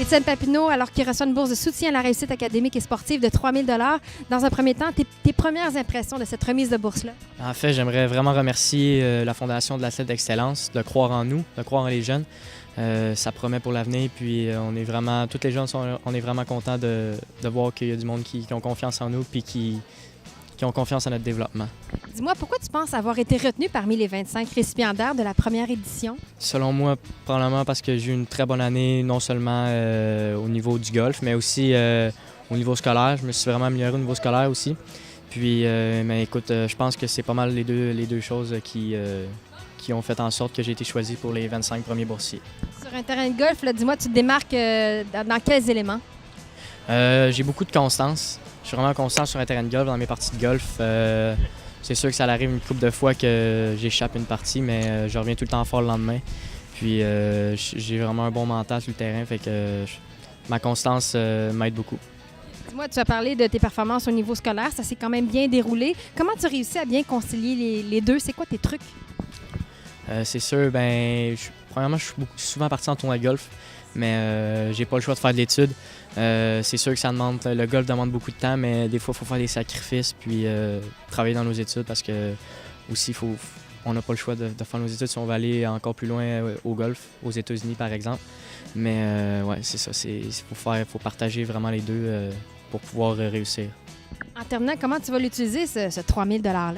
Étienne Papineau, alors qu'il reçoit une bourse de soutien à la réussite académique et sportive de 3 000 $. Dans un premier temps, tes premières impressions de cette remise de bourse-là? En fait, j'aimerais vraiment remercier la Fondation de l'athlète d'excellence de croire en nous, de croire en les jeunes. Ça promet pour l'avenir, puis tous les jeunes, on est vraiment contents de voir qu'il y a du monde qui ont confiance en nous puis qui ont confiance en notre développement. Dis-moi, pourquoi tu penses avoir été retenu parmi les 25 récipiendaires de la première édition? Selon moi, probablement parce que j'ai eu une très bonne année, non seulement au niveau du golf, mais aussi au niveau scolaire. Je me suis vraiment amélioré au niveau scolaire aussi. Puis, mais écoute, je pense que c'est pas mal les deux choses qui ont fait en sorte que j'ai été choisi pour les 25 premiers boursiers. Sur un terrain de golf, là, dis-moi, tu te démarques dans quels éléments? J'ai beaucoup de constance. Je suis vraiment constant sur un terrain de golf, dans mes parties de golf. C'est sûr que ça arrive une couple de fois que j'échappe une partie, mais je reviens tout le temps fort le lendemain. Puis j'ai vraiment un bon mental sur le terrain, fait que ma constance m'aide beaucoup. Dis-moi, tu as parlé de tes performances au niveau scolaire, ça s'est quand même bien déroulé. Comment tu réussis à bien concilier les deux? C'est quoi tes trucs? C'est sûr, premièrement, je suis souvent parti en tournoi de golf, mais j'ai pas le choix de faire de l'étude. C'est sûr que le golf demande beaucoup de temps, mais des fois, il faut faire des sacrifices puis travailler dans nos études parce que aussi, on n'a pas le choix de faire nos études si on veut aller encore plus loin au golf, aux États-Unis par exemple. Mais ouais, c'est ça, faut partager vraiment les deux pour pouvoir réussir. En terminant, comment tu vas l'utiliser, ce 3 000 $-là?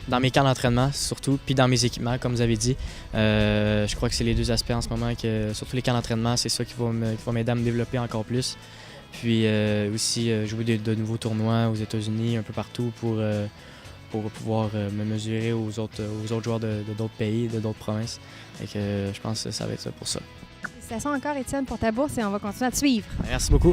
Dans mes camps d'entraînement, surtout, puis dans mes équipements, comme vous avez dit. Je crois que c'est les deux aspects en ce moment, surtout les camps d'entraînement, c'est ça qui va m'aider à me développer encore plus. Puis aussi jouer de nouveaux tournois aux États-Unis, un peu partout, pour pouvoir me mesurer aux autres joueurs de d'autres pays, de d'autres provinces. Et que je pense que ça va être ça pour ça. Félicitations encore, Étienne, pour ta bourse et on va continuer à te suivre. Merci beaucoup.